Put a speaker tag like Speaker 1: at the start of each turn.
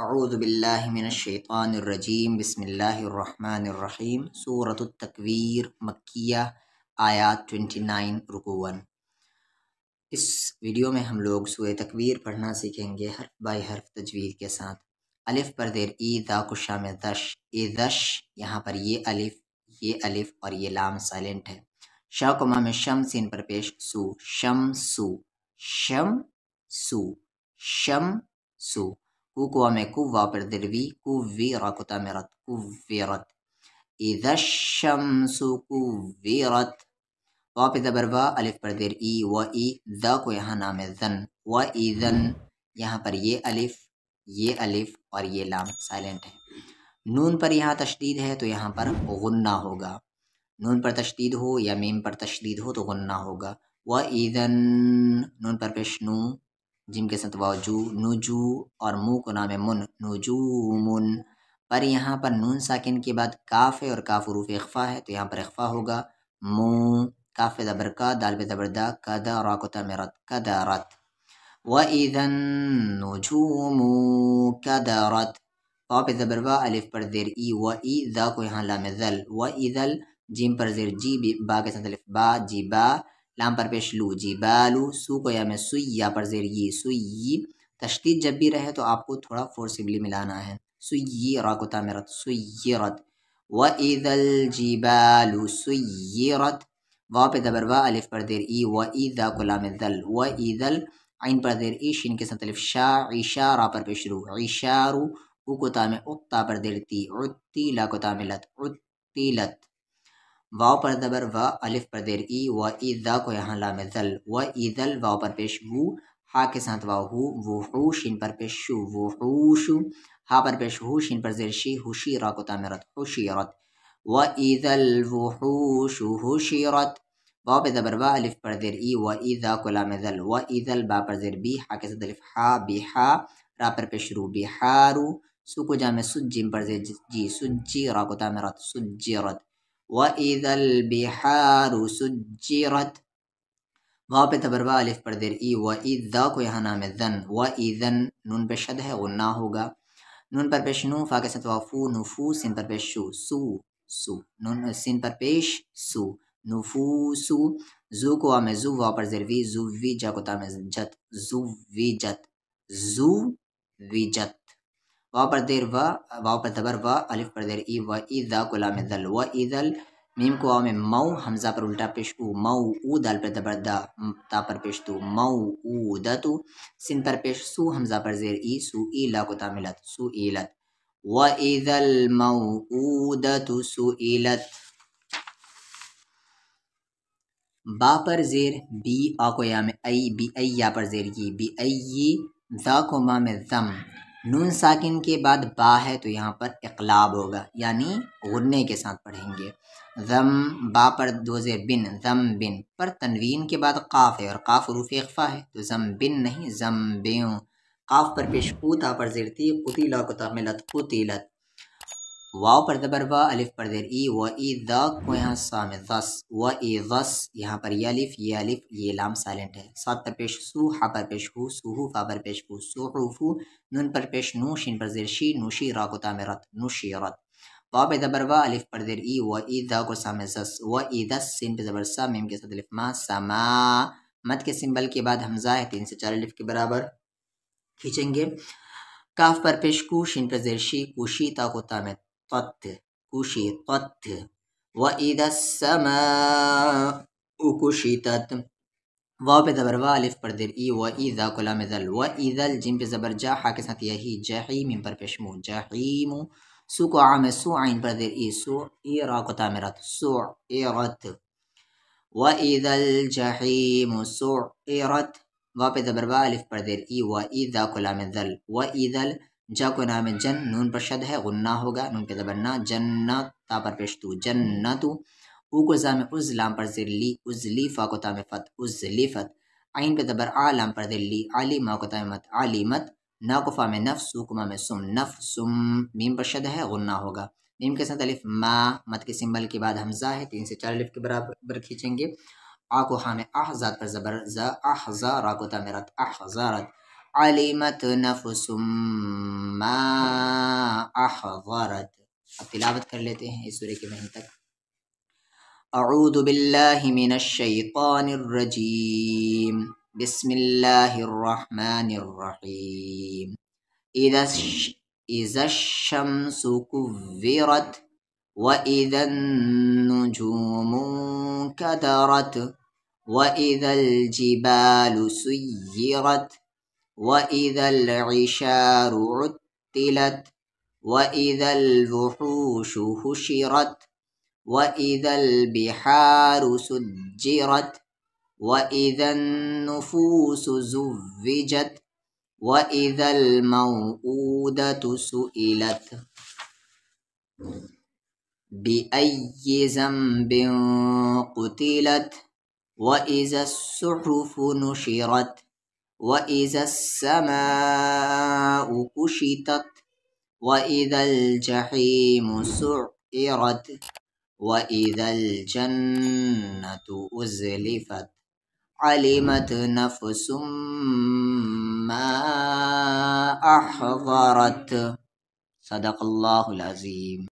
Speaker 1: اعوذ باللہ من الشیطان الرجیم بسم اللہ الرحمن الرحیم سورۃ التکویر مکیہ آیات 29 رکوع 1۔ اس ویڈیو میں ہم لوگ سورہ تکویر پڑھنا سیکھیں گے حرف بائی حرف تجوید کے ساتھ۔ الف پر زیر ای، ذا کو شام دش، دش یہاں پر یہ الف اور یہ لام سائلنٹ ہے۔ شا کو مام شم، سین پر پیش سو، شم سو، شم سو، شم سو۔ کو میں کو، وا پر در وی، کو وی، را کو تامرت، کو ویرت۔ اذا الشمس کوورت، وا پہ زبر وا، الف پر در ای و ای، ذا کو یہاں نام زن، و ایذن یہاں پر یہ الف اور یہ لام سائلنٹ ہے۔ نون پر یہاں تشدید ہے تو یہاں پر غنہ ہوگا، نون پر تشدید ہو یا میم پر تشدید ہو تو غنہ ہوگا۔ و ایذن، نون پر پیش نو، جم کے ساتھ واجو، نجو، اور منہ کو نام من، نجومن۔ پر یہاں پر نون ساکن کے بعد کاف ہے اور کاف حروف اخفا ہے تو یہاں پر اخفا ہوگا۔ منہ، کاف پہ زبر کا، دال پہ زبر دا، کدا، را کو تامرت، کدارت۔ وَإِذَا النُّجُومُ كَدَرَتْ، واو پہ زبر وا، الف پر زیر ای و ای، ذا کو یہاں لام ذل، وَإِذَا جیم پر زیر جی، با کے ساتھ الف با، جی با، لام پر پیش لو، جی بالو، سو کو یا میں سوئی، یا پر زیر ی، سوئی۔ تشدید جب بھی رہے تو آپ کو تھوڑا فورسبلی ملانا ہے۔ سوئی، را کو تامرت، سویرت۔ وَإِذَا الْجِبَالُ سُيِّرَتْ، واو پہ زبر وا، الف پر زیر ای و ای، ذا کو لام ذل، وَإِذَا عین پر زیر ای، شین کے ساتھ الف شا، عشا، را پر پیش رو، عشارو، او کو تام اتا پر زیر تی، عتی، لا کو تاملت، عتیلت۔ واو پر زبر وا، الف پر زیر ای و ای، ذا کو یہاں لام ذل، وَإِذَا واو پر پیش وو، ہا کے ساتھ واو ہو، وحو، شین پر پیش شو، وحوشو، ہا پر پیش ہو، شین پر زیر شی، ہوشی، را کو تامرت، حشیرت۔ وَإِذَا الْوُحُوشُ حُشِرَتْ، واو پہ زبر وا، الف پر زیر ای و ای، ذا کو لام ذل، وَإِذَا با پر زیر بی، ہا کے ساتھ الف ہا، بہا، را پر پیش رو، بہارو، سو کو جامع سج، جیم پر زیر جی، سجی، را کو تامرت، سجرت۔ وَإِذَا الْبِحَارُ سُجِّرَتْ، واو پہ زبر وا، الف پر زیر ای و ای، ذا کو یہاں نام زن، وَإِذَن نون پہ شد ہے غنہ ہوگا۔ نون پر پیش نو، فا کے ساتھ وافو، نفو، سین پر پیش شو، سو، سو، نون سین پر پیش سو، نفوسو، زو کو آم زو، واو پر زیر وی، زو وی، جا کو تام جت، زو وی جت، زو وی جت۔ واو پر دیر وا، واو پر زبر وا، الف پر دیر ای و ای، ذا کو لام ذل، و ایذل میم کو آم مو، حمزہ پر الٹا پیش او، مو او، دال پر زبر دا، تا پر پیش تو، مو او دتو، سین پر پیش سو، حمزہ پر زیر ای، سو ای، لا کو تاملت، سو ایلت۔ و ایذا الموءودۃ سئلت، با پر زیر بی، آ کو یا میں ای، بی ای، یا پر زیر ی، بی ای، ذا کو مام ذم، نون ساکن کے بعد با ہے تو یہاں پر اقلاب ہوگا، یعنی غنے کے ساتھ پڑھیں گے۔ ذم، با پر دو زیر بن، ذم بن، پر تنوین کے بعد قاف ہے اور قاف حروف اخفا ہے تو ذم بن نہیں، ذم بیوں، قاف پر پیش او، تا پر زیر تی، قتیلا کو تاملت، قتیلت۔ واو پر زبر وا، الف پر زیر ای و ای، ذا کو یہاں سام ذس، و ای ذس، یہاں پر یہ الف یہ لام سائلنٹ ہے۔ سات پر پیش سو، ہا پر پیش ہو، سوہو، فا پر پیش ہو، سوحوفو، نون پر پیش نو، شین پر زیر شی، نوشی، را کو تامرت، نشیرت۔ واو پہ زبر وا، الف پر زیر ای و ای، ذا کو سام زس، و ای دس، سین پہ زبر سا، میم کے ساتھ الف ما، سما، مد کے سمبل کے بعد حمزہ ہے 3 سے 4 الف کے برابر کھینچیں گے۔ کاف پر پیش کو، شین پر زیر شی، کوشی، تا کو تامت طت، کوشی طت۔ وَإِذَا السَّمَاءُ كُشِطَتْ، واو پہ زبر وا، الف پر در ای و ای، ذا کو لام ذل، وَإِذَا جیم پہ زبر جا، ہا کے ساتھ یہی، جہیم، میم پر پیش مو، جہیم، سو کو عام سو، عین پر در ای، سو ای، را کو تامرت، سعرت۔ وَإِذَا الْجَحِيمُ سُعِّرَتْ، واو پہ زبر وا، الف پر در ای و ای، ذا کو لام ذل، وَإِذَا جا کو نام جن، نون پر شد ہے غنہ ہوگا، نون پہ زبر نا، جنت، تا پر پیش تو، جنتو، او کو زام از، لام پر زیر لی، ازلی، فا کو تام فت، ازلیفت، عین پہ زبر آ، لام پر زیر لی، علی، ما کو تام مت، علیمت، نا کو فا میں نفس، سو کو ما میں سم، نفسم، میم پر شد ہے غنہ ہوگا، میم کے ساتھ الف ما، مت کے سمبل کے بعد حمزہ ہے 3 سے 4 الف کے برابر کھینچیں گے۔ آ کو ہاں میں احزاد پر زبر زا، احزا، را کو تامرت، احزارت۔ علمت نفس ما احضرت. اب تلاوت کر لیتے ہیں اس سورہ کے وہیں تک. اعوذ باللہ من الشیطان الرجیم بسم اللہ الرحمن الرحیم. اذا الشمس كورت وإذا النجوم انكدرت وإذا الجبال سيرت وإذا العشار عطلت وإذا الوحوش حشرت وإذا البحار سجرت وإذا النفوس زوجت وإذا الموءودة سئلت بأي ذنب قتلت وإذا الصحف نشرت وإذا السماء كشطت وإذا الجحيم سعرت وإذا الجنة أزلفت علمت نفس ما أحضرت. صدق اللہ العظیم.